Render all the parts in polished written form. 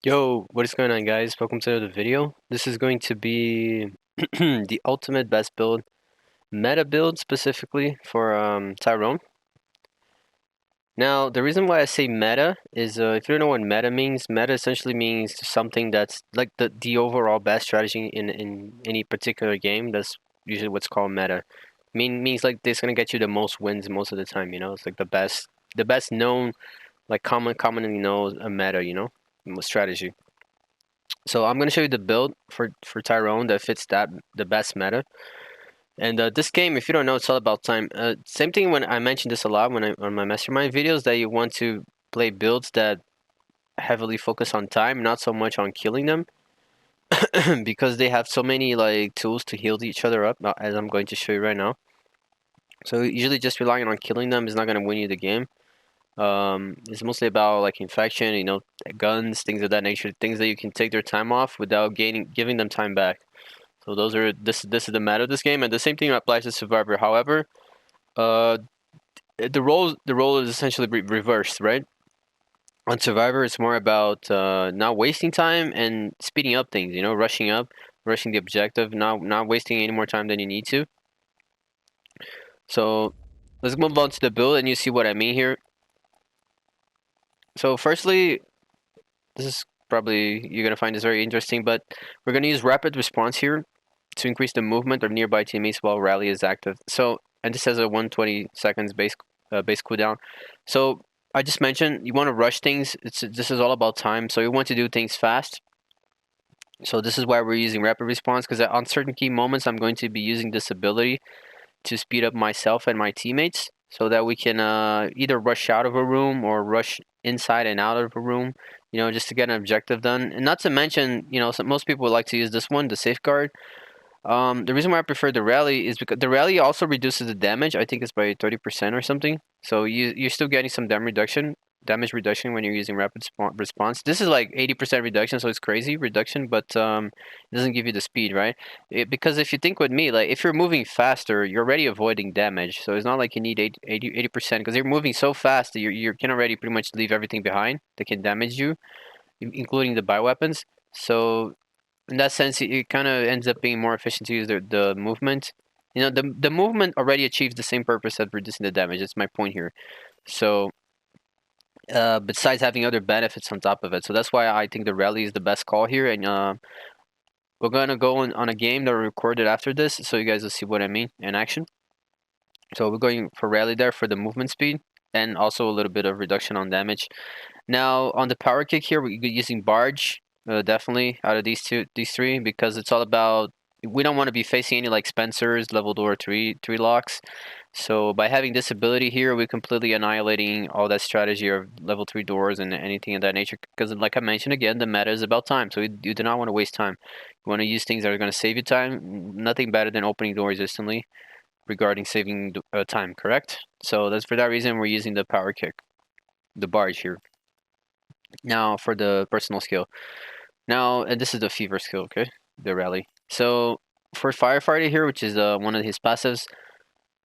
Yo, what is going on, guys? Welcome to another video. This is going to be the ultimate best build, meta build specifically for Tyrone. Now, the reason why I say meta is if you don't know what meta essentially means something that's like the overall best strategy in any particular game. That's usually what's called meta. Means like it's gonna get you the most wins most of the time. It's like the best known, like commonly known a meta. Strategy. So I'm gonna show you the build for Tyrone that fits the best meta. And this game, if you don't know, it's all about time. Same thing when I mentioned this a lot when on my Mastermind videos that you want to play builds that heavily focus on time, not so much on killing them, because they have so many like tools to heal each other up, as I'm going to show you right now. So usually just relying on killing them is not gonna win you the game. It's mostly about like infection, guns, things of that nature, things that you can take their time off without giving them time back. So this is the meta of this game, and the same thing applies to Survivor. However, uh, the role is essentially reversed, right? On Survivor, it's more about not wasting time and speeding up things. Rushing the objective, not wasting any more time than you need to. So let's move on to the build, and you see what I mean here. So firstly, this is probably you're gonna find this very interesting, but we're gonna use rapid response here to increase the movement of nearby teammates while rally is active. So, and this has a 120 seconds base cooldown. So I just mentioned you want to rush things. This is all about time. So you want to do things fast. So this is why we're using rapid response, because on certain key moments I'm going to be using this ability to speed up myself and my teammates so that we can either rush out of a room or rush inside and out of a room, just to get an objective done. And not to mention, most people would like to use this one, the safeguard. The reason why I prefer the rally is because the rally also reduces the damage. I think it's by 30% or something. So you're still getting some damage reduction when you're using rapid response. This is like 80% reduction, so it's crazy reduction, but it doesn't give you the speed, right? Because if you think with me, like if you're moving faster, you're already avoiding damage. So it's not like you need 80% because you're moving so fast that you can already pretty much leave everything behind that can damage you, including the bioweapons. So in that sense, it kind of ends up being more efficient to use the movement. The movement already achieves the same purpose as reducing the damage. That's my point here. So, besides having other benefits on top of it, so that's why I think the rally is the best call here. And we're gonna go on a game that we recorded after this, so you guys will see what I mean in action. So we're going for rally there for the movement speed and also a little bit of reduction on damage. Now on the power kick here, we're using barge. Definitely out of these three, because it's all about we don't want to be facing any like Spencer's level door three locks. So by having this ability here, we're completely annihilating all that strategy of level 3 doors and anything of that nature. Because like I mentioned again, the meta is about time. So you do not want to waste time. You want to use things that are going to save you time. Nothing better than opening doors instantly regarding saving time, correct? So that's for that reason we're using the power kick, the barge here. Now for the personal skill. Now, and this is the fever skill, okay? The rally. So for firefighter here, which is one of his passives,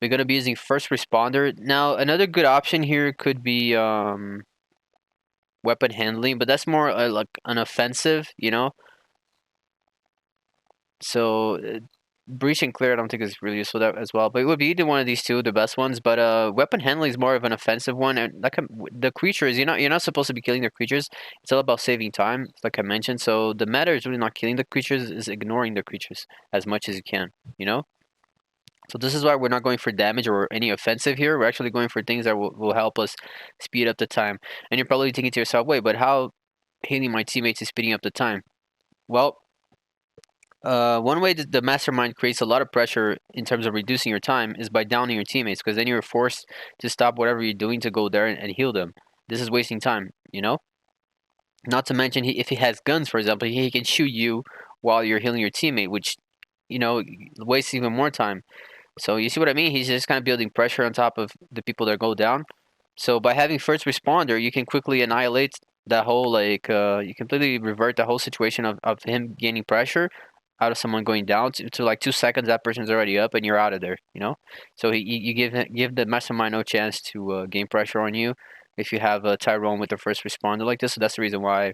we're gonna be using first responder. Now, another good option here could be weapon handling, but that's more like an offensive, So breach and clear, I don't think is really useful that as well. But it would be either one of these two, the best ones. But weapon handling is more of an offensive one, and like the creatures, you're not supposed to be killing the creatures. It's all about saving time, like I mentioned. So the matter is really not killing the creatures, is ignoring the creatures as much as you can, So this is why we're not going for damage or any offensive here. We're actually going for things that will help us speed up the time. And you're probably thinking to yourself, wait, but how healing my teammates is speeding up the time? Well, one way that the Mastermind creates a lot of pressure in terms of reducing your time is by downing your teammates, because then you're forced to stop whatever you're doing to go there and heal them. This is wasting time, Not to mention, if he has guns, for example, he can shoot you while you're healing your teammate, which, wastes even more time. So you see what I mean? He's just kind of building pressure on top of the people that go down. So by having first responder, you can quickly annihilate that whole, you completely revert the whole situation of him gaining pressure out of someone going down to like 2 seconds. That person's already up and you're out of there, So you give the Mastermind no chance to gain pressure on you if you have a Tyrone with the first responder like this. So that's the reason why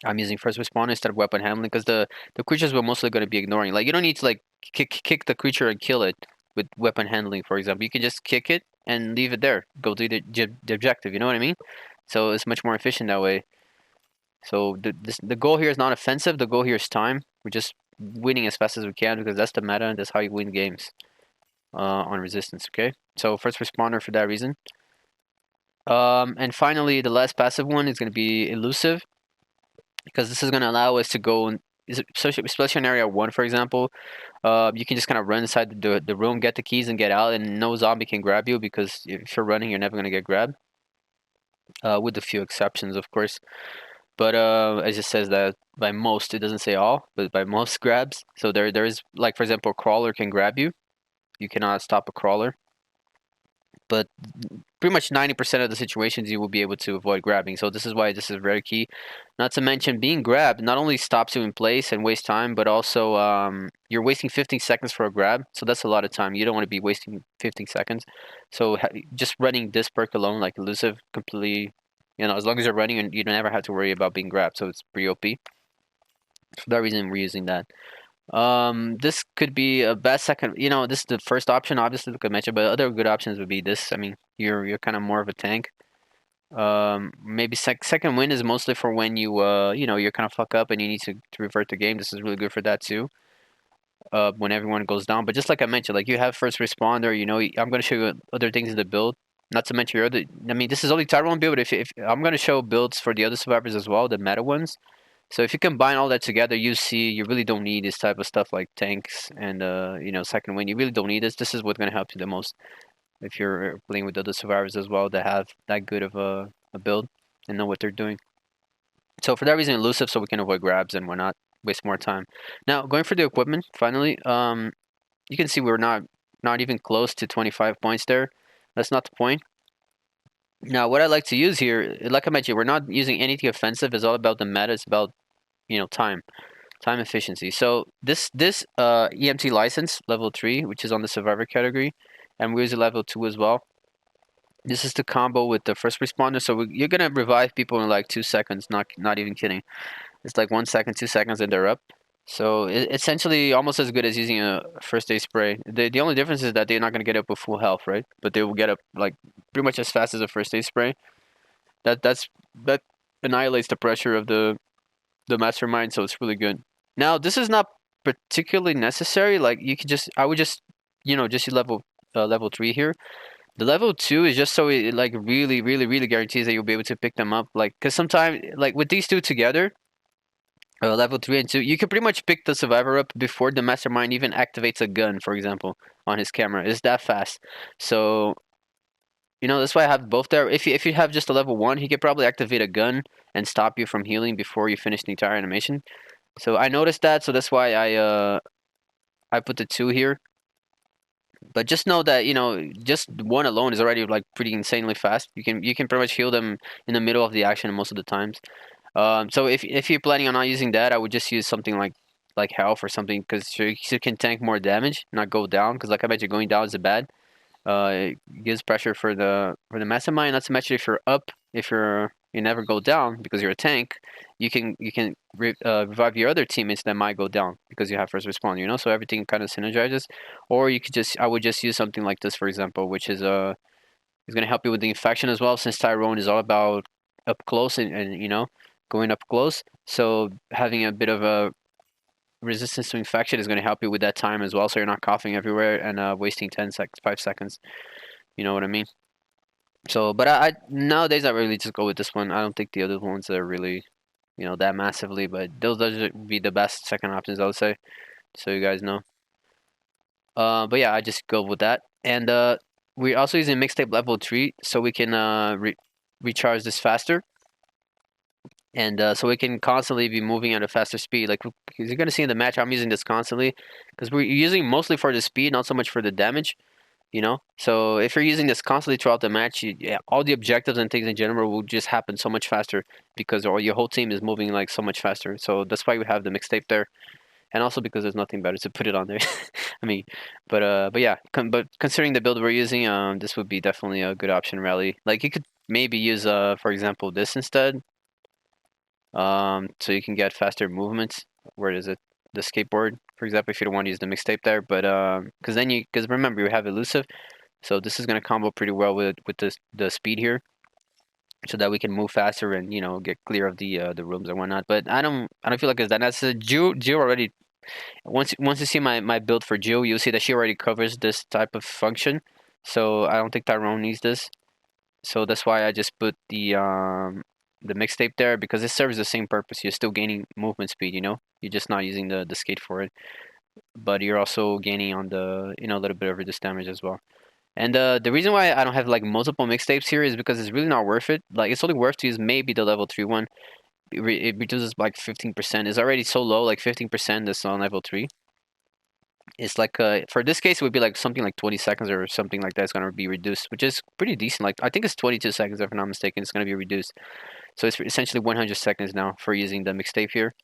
I'm using first responder instead of weapon handling because the creatures we're mostly going to be ignoring. Like you don't need to like kick the creature and kill it with weapon handling, for example. You can just kick it and leave it there. Go do the objective. You know what I mean? So it's much more efficient that way. So the goal here is not offensive. The goal here is time. We're just winning as fast as we can because that's the meta and that's how you win games on resistance. Okay. So first responder for that reason. And finally, the last passive one is going to be elusive because this is going to allow us to go and especially in area 1, for example. You can just kind of run inside the room, get the keys, and get out, and no zombie can grab you because if you're running, you're never going to get grabbed. With a few exceptions, of course. But as it says that by most, it doesn't say all, but by most grabs. So there is, like, for example, a crawler can grab you. You cannot stop a crawler. But pretty much 90% of the situations you will be able to avoid grabbing. So this is why this is very key. Not to mention being grabbed not only stops you in place and waste time, but also you're wasting 15 seconds for a grab. So that's a lot of time. You don't want to be wasting 15 seconds. So just running this perk alone, like elusive, completely, as long as you're running, and you don't ever have to worry about being grabbed. So it's pretty OP. For that reason, we're using that. This could be a best second. This is the first option, obviously, like I mentioned, but other good options would be this. I mean, you're kind of more of a tank. Maybe second win is mostly for when you're kind of fuck up and you need to revert the game. This is really good for that too. When everyone goes down, but just like I mentioned, like you have first responder. I'm gonna show you other things in the build. Not to mention your other. I mean, this is only Tyrone build, but if I'm gonna show builds for the other survivors as well, the meta ones. So if you combine all that together, you see you really don't need this type of stuff like tanks and second win. You really don't need this. This is what's gonna help you the most if you're playing with other survivors as well that have that good of a build and know what they're doing. So for that reason, elusive, so we can avoid grabs and we're not waste more time. Now going for the equipment, finally, you can see we're not even close to 25 points there. That's not the point. Now what I like to use here, like I mentioned, we're not using anything offensive. It's all about the meta. It's about time efficiency. So this EMT license level 3, which is on the survivor category, and we're using level 2 as well. This is the combo with the first responder. So you're gonna revive people in like 2 seconds. Not even kidding. It's like 1 second, 2 seconds, and they're up. So essentially almost as good as using a first aid spray. The only difference is that they're not gonna get up with full health, right? But they will get up like pretty much as fast as a first aid spray. That annihilates the pressure of the Mastermind, so it's really good. Now, this is not particularly necessary. Like I would just use level 3 here. The level 2 is just so it like really, really, really guarantees that you'll be able to pick them up. Like, cause sometimes like with these two together, level 3 and 2, you can pretty much pick the survivor up before the Mastermind even activates a gun, for example, on his camera. It's that fast. So that's why I have both there. If you have just a level 1, he could probably activate a gun and stop you from healing before you finish the entire animation. So I noticed that, so that's why I put the 2 here. But just know that just 1 alone is already like pretty insanely fast. You can pretty much heal them in the middle of the action most of the times. So if you're planning on not using that, I would just use something like health or something because you can tank more damage, not go down. Because like I mentioned, going down is bad. It gives pressure for the Mastermind. Not to mention if you're up, if you never go down because you're a tank, you can revive your other teammates that might go down because you have first respawn. So everything kind of synergizes. Or I would just use something like this, for example, which is gonna help you with the infection as well, since Tyrone is all about up close and going up close. So having a bit of a resistance to infection is going to help you with that time as well, so you're not coughing everywhere and wasting 5 seconds. You know what I mean? So, but I nowadays I really just go with this one. I don't think the other ones are really, that massively, but those would be the best second options, I would say. So you guys know. But yeah, I just go with that, and we're also using mixtape level 3, so we can recharge this faster. And so we can constantly be moving at a faster speed. Like, because you're going to see in the match, I'm using this constantly. Because we're using mostly for the speed, not so much for the damage. So if you're using this constantly throughout the match, all the objectives and things in general will just happen so much faster. Because your whole team is moving like so much faster. So that's why we have the mixtape there. And also because there's nothing better to put it on there. I mean, but yeah. But considering the build we're using, this would be definitely a good option, Rally. Like, you could maybe use, for example, this instead. So you can get faster movements. Where is it? The skateboard, for example, if you don't want to use the mixtape there, but because remember you have elusive, so this is gonna combo pretty well with the speed here, so that we can move faster and get clear of the rooms and whatnot. But I don't feel like it's that necessary. Jill already once you see my build for Jill, you'll see that she already covers this type of function. So I don't think Tyrone needs this. So that's why I just put the mixtape there because it serves the same purpose. You're still gaining movement speed, You're just not using the skate for it, but you're also gaining on the a little bit of reduced damage as well. And the reason why I don't have like multiple mixtapes here is because it's really not worth it. Like it's only worth to use maybe the level 3 one. It reduces like 15%. It's already so low, like 15% that's on level 3. It's like for this case it would be like something like 20 seconds or something like that. It's gonna be reduced, which is pretty decent. Like I think it's 22 seconds if I'm not mistaken. It's gonna be reduced, so it's essentially 100 seconds now for using the mixtape here.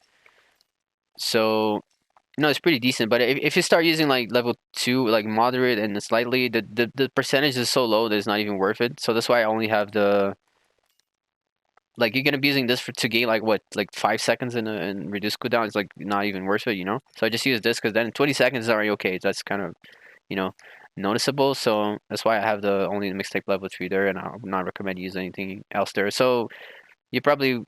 So no, it's pretty decent. But if you start using like level 2, like moderate and slightly, the percentage is so low that it's not even worth it. So that's why I only have the like you're gonna be using this to gain like what, like 5 seconds and reduce cooldown. It's like not even worth it, So I just use this because then 20 seconds is already okay. That's kind of you know noticeable. So that's why I have the only mixtape level 3 there, and I would not recommend using anything else there. So you're probably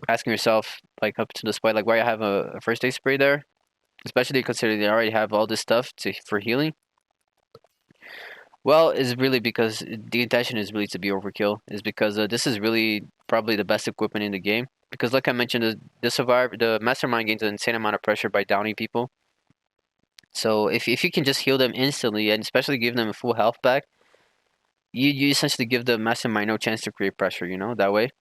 asking yourself like up to this point, like why I have a first aid spray there, especially considering they already have all this stuff for healing. Well, it's really because the intention is really to be overkill. Is because this is really probably the best equipment in the game. Because, like I mentioned, the Mastermind gains an insane amount of pressure by downing people. So if you can just heal them instantly, and especially give them a full health back, you essentially give the Mastermind no chance to create pressure. That way.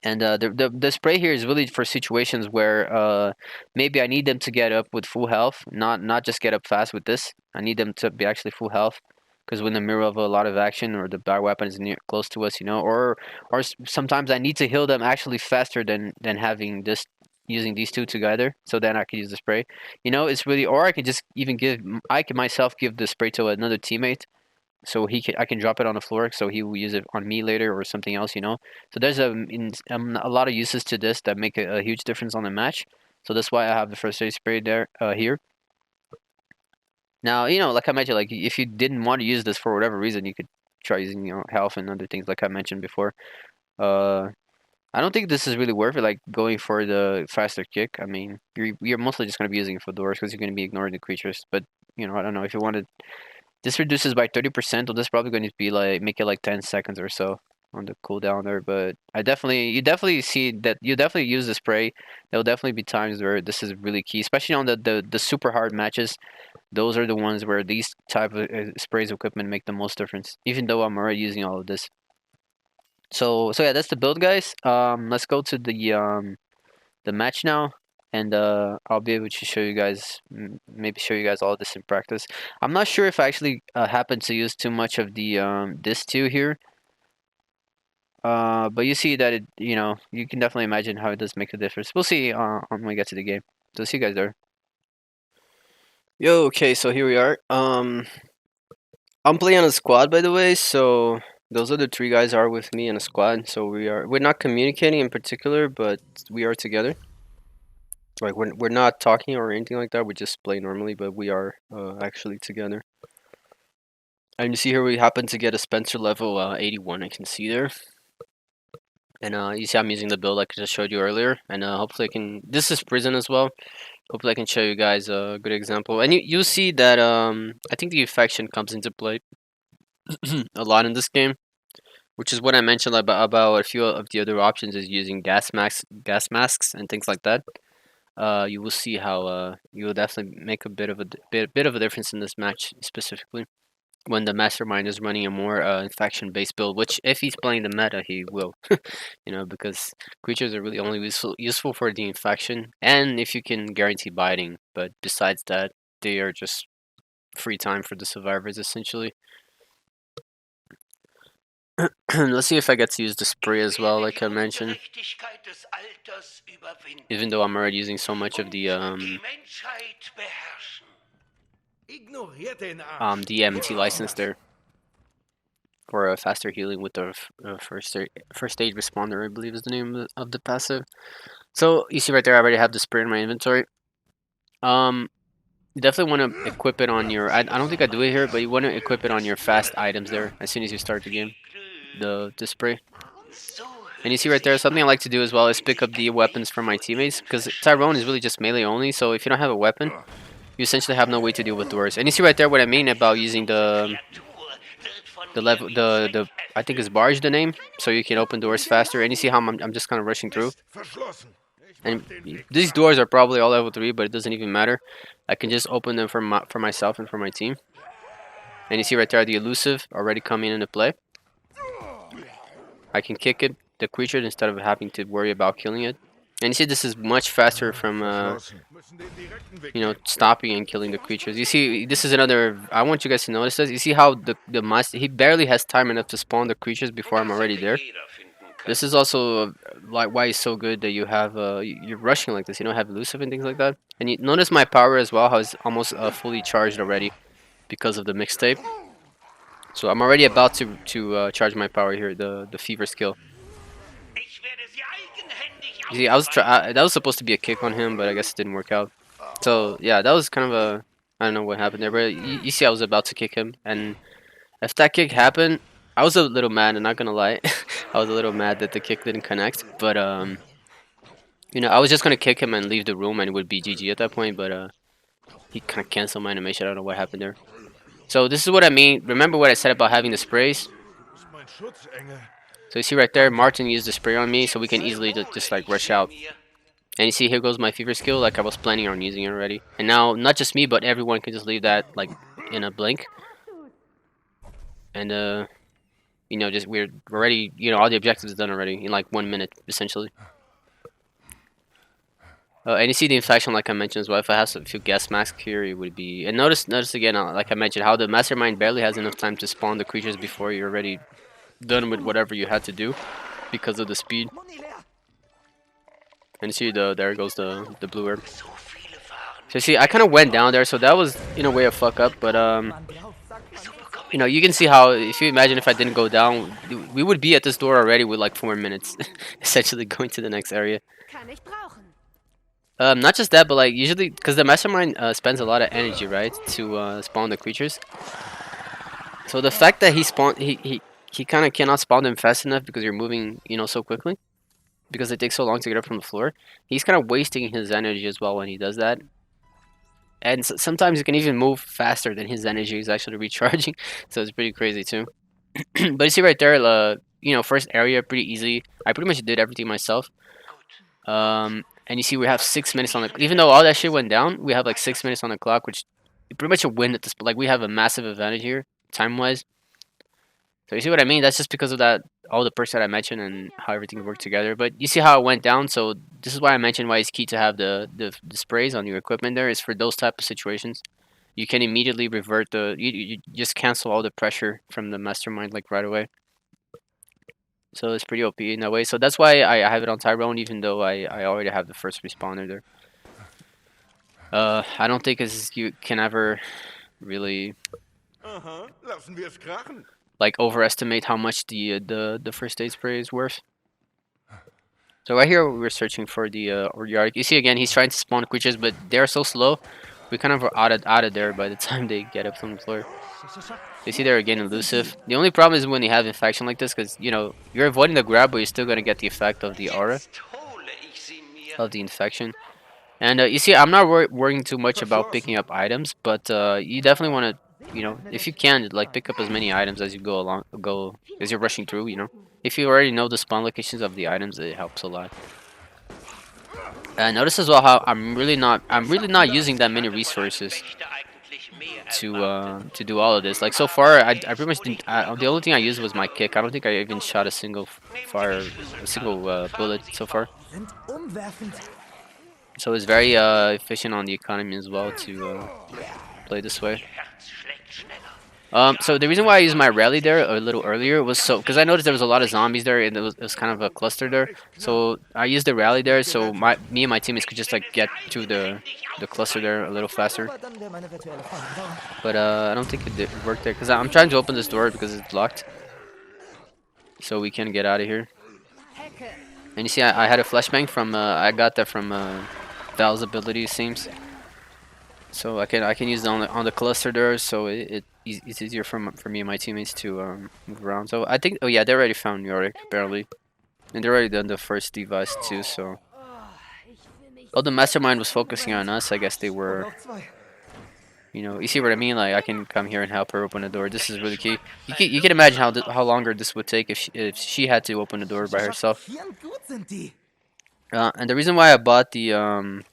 And the spray here is really for situations where maybe I need them to get up with full health, not just get up fast with this. I need them to be actually full health, because when the mirror of a lot of action or the bad weapon is near close to us, or sometimes I need to heal them actually faster than having this using these two together. So then I can use the spray. It's really, or I can just even I can myself give the spray to another teammate, so I can drop it on the floor, so he will use it on me later or something else. So there's a lot of uses to this that make a huge difference on the match. So that's why I have the first aid spray there here. Now, like I mentioned, like if you didn't want to use this for whatever reason, you could try using health and other things like I mentioned before. uh I don't think this is really worth it, like going for the faster kick. I mean, you're mostly just going to be using it for doors because you're going to be ignoring the creatures. But I don't know if you wanted. This reduces by 30%, so this is probably going to be like make it like 10 seconds or so on the cooldown there. But you definitely see that you definitely use the spray. There'll definitely be times where this is really key, especially on the super hard matches. Those are the ones where these type of sprays equipment make the most difference. Even though I'm already using all of this. So yeah, that's the build, guys. Let's go to the match now, and I'll be able to show you guys, maybe show you guys all this in practice. I'm not sure if I actually happen to use too much of the this two here, but you see that you can definitely imagine how it does make a difference. We'll see when we get to the game. So see you guys there. Yo, okay, so here we are. I'm playing on a squad, by the way, so those other three guys are with me in a squad. So we're not communicating in particular, but we are together. Like we're not talking or anything like that. We just play normally, but we are actually together. And you see here we happen to get a Spencer level 81. I can see there. And you see I'm using the build like I just showed you earlier. And hopefully I can. This is prison as well. Hopefully I can show you guys a good example. And you see that I think the infection comes into play a lot in this game, which is what I mentioned about a few of the other options is using gas masks and things like that. You will see how you will definitely make a bit of a difference in this match specifically when the Mastermind is running a more infection-based build. Which, if he's playing the meta, he will, because creatures are really only useful for the infection, and if you can guarantee biting. But besides that, they are just free time for the survivors essentially. Let's see if I get to use the spray as well, like I mentioned. Even though I'm already using so much of the MT license there. for a faster healing with the first aid responder, I believe is the name of the passive. So you see right there, I already have the spray in my inventory. You definitely want to equip it on your. I don't think I do it here, but you want to equip it on your fast items there as soon as you start the game. The spray. And you see right there, something I like to do as well is pick up the weapons from my teammates because Tyrone is really just melee only. So if you don't have a weapon, you essentially have no way to deal with doors. And you see right there what I mean about using the level the I think is barge the name, so you can open doors faster. And you see how I'm just kind of rushing through. And these doors are probably all level 3, but it doesn't even matter. I can just open them for myself and for my team. And you see right there the elusive already coming into play. I can kick it, the creature, instead of having to worry about killing it. And you see this is much faster from you know, stopping and killing the creatures. You see, this is another. I want you guys to notice this. You see how the master, he barely has time enough to spawn the creatures before I'm already there. This is also like why it's so good that you have you're rushing like this. You don't have elusive and things like that. And you notice my power as well, how it's almost fully charged already because of the mixtape. So I'm already about to charge my power here, the fever skill. You see, that was supposed to be a kick on him, but I guess it didn't work out. So yeah, that was kind of a, I don't know what happened there, but you see I was about to kick him, and if that kick happened, I was a little mad, I'm not gonna lie. I was a little mad that the kick didn't connect, but you know, I was just gonna kick him and leave the room and it would be GG at that point, but he kind of canceled my animation. I don't know what happened there. So this is what I mean. Remember what I said about having the sprays? So you see right there, Martin used the spray on me, so we can easily just like rush out. And you see, here goes my fever skill, like I was planning on using it already. And now, not just me, but everyone can just leave that like in a blink. And you know, just we're already, you know, all the objectives done already in like 1 minute, essentially. And you see the infection, like I mentioned as well. If I have a few gas masks here, it would be. And notice again, like I mentioned, how the Mastermind barely has enough time to spawn the creatures before you're already done with whatever you had to do because of the speed. And you see there goes the blue herb. So see, I kind of went down there, so that was in a way a fuck up. But you know, you can see how if you imagine if I didn't go down, we would be at this door already with like 4 minutes, essentially going to the next area. Not just that, but like usually, because the Mastermind spends a lot of energy, right, to spawn the creatures. So the fact that he kind of cannot spawn them fast enough because you're moving, you know, so quickly, because it takes so long to get up from the floor. He's kind of wasting his energy as well when he does that. And sometimes you can even move faster than his energy is actually recharging, so it's pretty crazy too. But you see right there, you know, first area pretty easy. I pretty much did everything myself. And you see we have 6 minutes on the. Even though all that shit went down, we have like 6 minutes on the clock, which pretty much a win at this. Like we have a massive advantage here, time-wise. So you see what I mean? That's just because of that, all the perks that I mentioned and how everything worked together. But you see how it went down. So this is why I mentioned why it's key to have the sprays on your equipment. There is for those type of situations. You can immediately revert you just cancel all the pressure from the Mastermind like right away. So it's pretty OP in that way. So that's why I have it on Tyrone, even though I already have the first respawner there. I don't think you can ever really like overestimate how much the first aid spray is worth. So right here we're searching for the Ordiartic. You see again, he's trying to spawn creatures, but they're so slow. We kind of are out of there by the time they get up from the floor. You see they're again elusive. The only problem is when you have infection like this, because you know you're avoiding the grab, but you're still gonna get the effect of the aura of the infection. And you see, I'm not worrying too much about picking up items, but you definitely want to, you know, if you can, like pick up as many items as you go as you're rushing through. You know, if you already know the spawn locations of the items, it helps a lot. Notice as well how I'm really not using that many resources to do all of this. Like so far, I pretty much didn't. The only thing I used was my kick. I don't think I even shot a single bullet so far. So it's very efficient on the economy as well to play this way. So the reason why I used my rally there a little earlier was because I noticed there was a lot of zombies there and it was kind of a cluster there. So I used the rally there so me and my teammates could just like get to the cluster there a little faster. But I don't think it worked there because I'm trying to open this door because it's blocked. so we can get out of here. And you see, I had a flashbang from I got that from Val's ability, it seems. So I can use it on the cluster there, so it's easier for me and my teammates to move around. So I think, oh yeah, they already found Yorick apparently, and they already done the first device too. So, oh, the Mastermind was focusing on us. I guess they were, you see what I mean? Like I can come here and help her open the door. This is really key. You can imagine how longer this would take if she had to open the door by herself. And the reason why I bought the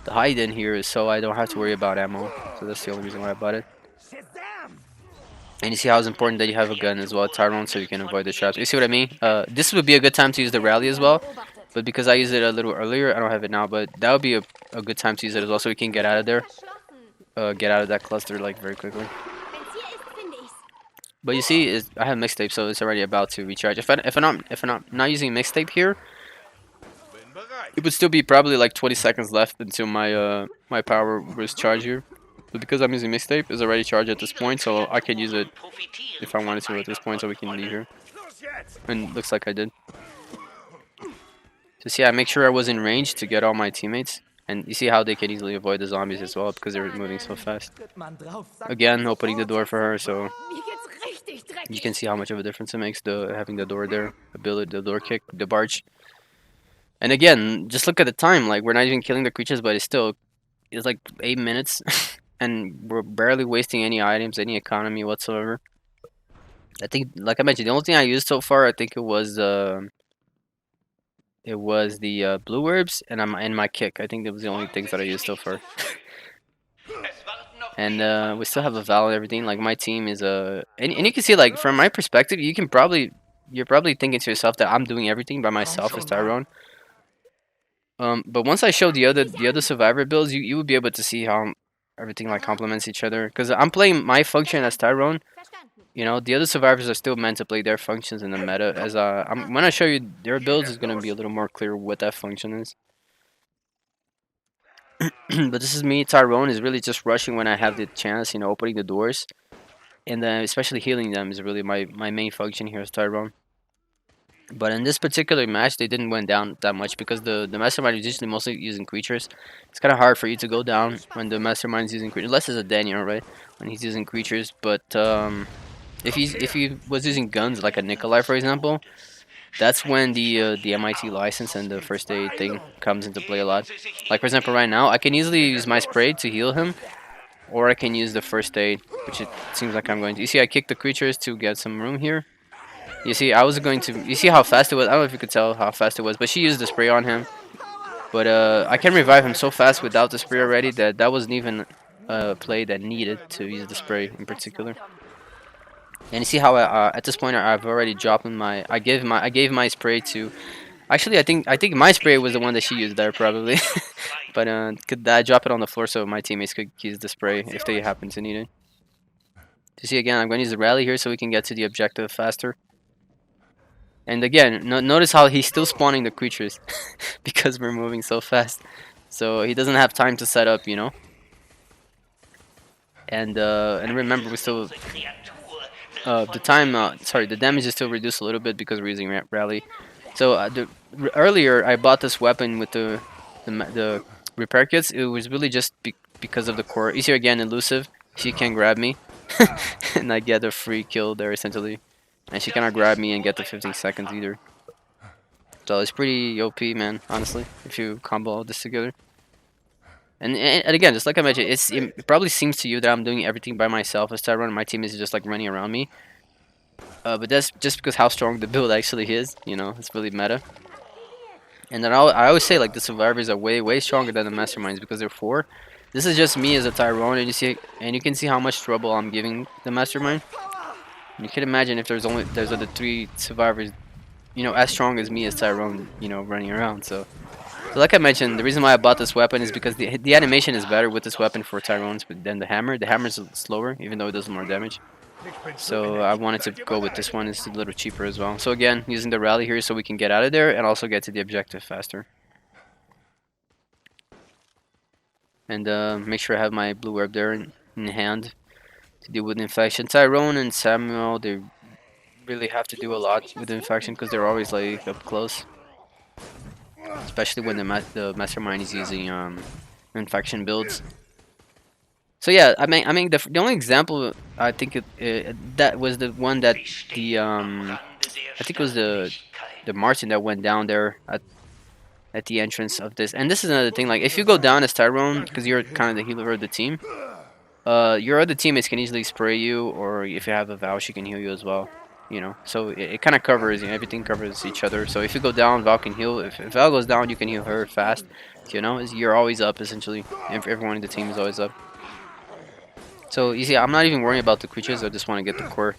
hide in here is so I don't have to worry about ammo. So that's the only reason why I bought it. And you see how it's important that you have a gun as well, Tyrone, so you can avoid the traps. You see what I mean? This would be a good time to use the rally as well. But because I used it a little earlier, I don't have it now. But that would be a good time to use it as well, so we can get out of there. Get out of that cluster like very quickly. But you see, I have mixtape, so it's already about to recharge. If I'm not using mixtape here, it would still be probably like 20 seconds left until my power was charged here. But because I'm using mixtape, it's already charged at this point, so I can use it if I wanted to at this point, so we can leave here. And looks like I did. So see, I make sure I was in range to get all my teammates. And you see how they can easily avoid the zombies as well because they're moving so fast. Again, opening the door for her, so you can see how much of a difference it makes having the door there, the door kick, the barge. And again, just look at the time. Like we're not even killing the creatures, but it's like 8 minutes, and we're barely wasting any items, any economy whatsoever. I think, like I mentioned, the only thing I used so far, I think it was the blue herbs and my kick. I think that was the only things that I used so far. And we still have a Val and everything. Like my team is and you can see, like from my perspective, you're probably thinking to yourself that I'm doing everything by myself as Tyrone. But once I show the other survivor builds, you would be able to see how everything like complements each other. Because I'm playing my function as Tyrone. The other survivors are still meant to play their functions in the meta. As when I show you their builds, it's gonna be a little more clear what that function is. But this is me. Tyrone is really just rushing when I have the chance, opening the doors, and then especially healing them is really my main function here as Tyrone. But in this particular match, they didn't went down that much because the Mastermind is usually mostly using creatures. It's kind of hard for you to go down when the Mastermind is using creatures, unless it's a Daniel, right? When he's using creatures, but if he was using guns like a Nikolai, for example, that's when the MIT license and the first aid thing comes into play a lot. Like for example, right now I can easily use my spray to heal him, or I can use the first aid, which it seems like I'm going to. You see, I kicked the creatures to get some room here. You see, I was going to. You see how fast it was? I don't know if you could tell how fast it was, but she used the spray on him. But I can revive him so fast without the spray already that wasn't even a play that needed to use the spray in particular. And you see how at this point I've already dropped my. I gave my spray to. Actually, I think my spray was the one that she used there probably. But could I drop it on the floor so my teammates could use the spray if they happen to need it? You see, again, I'm going to use the rally here so we can get to the objective faster. And again, notice how he's still spawning the creatures because we're moving so fast. So he doesn't have time to set up, And remember, we still the damage is still reduced a little bit because we're using rally. So earlier I bought this weapon with the repair kits. It was really just because of the core. Easier again, elusive. She can't grab me, and I get a free kill there essentially. And she cannot grab me and get the 15 seconds either. So it's pretty OP, man, honestly, if you combo all this together. And again, just like I mentioned, it probably seems to you that I'm doing everything by myself as Tyrone, and my team is just like running around me. But that's just because how strong the build actually is, it's really meta. And then I always say, like, the survivors are way stronger than the Masterminds because they're 4. This is just me as a Tyrone, and you can see how much trouble I'm giving the Mastermind. You can imagine if there's other 3 survivors, as strong as me as Tyrone, running around. So like I mentioned, the reason why I bought this weapon is because the animation is better with this weapon for Tyrone's than the hammer. The hammer is slower, even though it does more damage. So I wanted to go with this one. It's a little cheaper as well. So again, using the rally here so we can get out of there and also get to the objective faster. And make sure I have my blue herb there in hand to deal with infection. Tyrone and Samuel, they're really have to do a lot with the infection because they're always like up close, especially when the mastermind is using infection builds. So yeah, I mean the only example I think that was the one that the I think it was the Martin that went down there at the entrance of this. And this is another thing, like if you go down as Tyrone because you're kind of the healer of the team, your other teammates can easily spray you, or if you have a Val, she can heal you as well. You know, so it kind of covers, you know, everything covers each other. So if you go down, Val can heal. If Val goes down, you can heal her fast. You know, you're always up essentially. Everyone in the team is always up. So you see, I'm not even worrying about the creatures. I just want to get the core.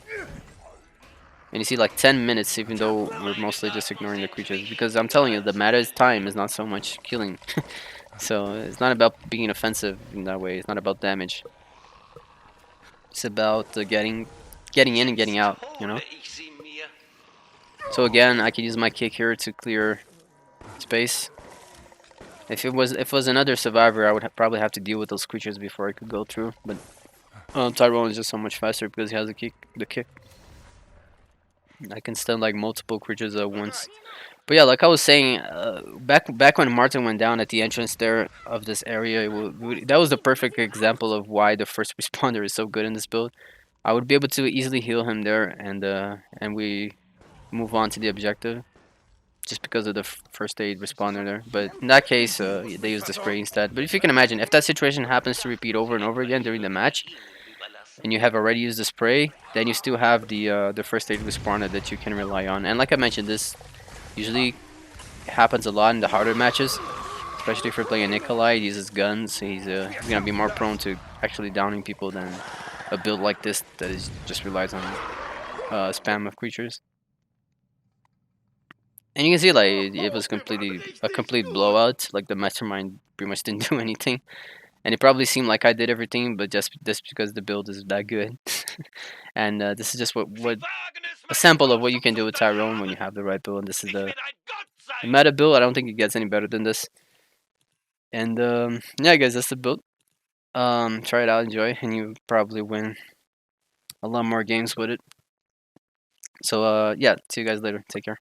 And you see, like 10 minutes, even though we're mostly just ignoring the creatures, because I'm telling you, the meta is time, is not so much killing. So it's not about being offensive in that way. It's not about damage. It's about getting in and getting out. You know. So again, I could use my kick here to clear space. If it was another survivor, I would probably have to deal with those creatures before I could go through. But Tyrone is just so much faster because he has the kick. The kick. I can stun like multiple creatures at once. But yeah, like I was saying, back when Martin went down at the entrance there of this area, that was the perfect example of why the first responder is so good in this build. I would be able to easily heal him there, and we move on to the objective, just because of the first aid responder there. But in that case, they use the spray instead. But if you can imagine, if that situation happens to repeat over and over again during the match, and you have already used the spray, then you still have the first aid responder that you can rely on. And like I mentioned, this usually happens a lot in the harder matches, especially if you're playing Nikolai. He uses guns. He's gonna be more prone to actually downing people than a build like this that is just relies on spam of creatures. And you can see like it was completely a complete blowout. Like the mastermind pretty much didn't do anything, and it probably seemed like I did everything, but just because the build is that good. And this is just what a sample of what you can do with Tyrone when you have the right build. And this is the meta build. I don't think it gets any better than this. And yeah, guys, that's the build. Try it out, enjoy, and you probably win a lot more games with it. So yeah, see you guys later. Take care.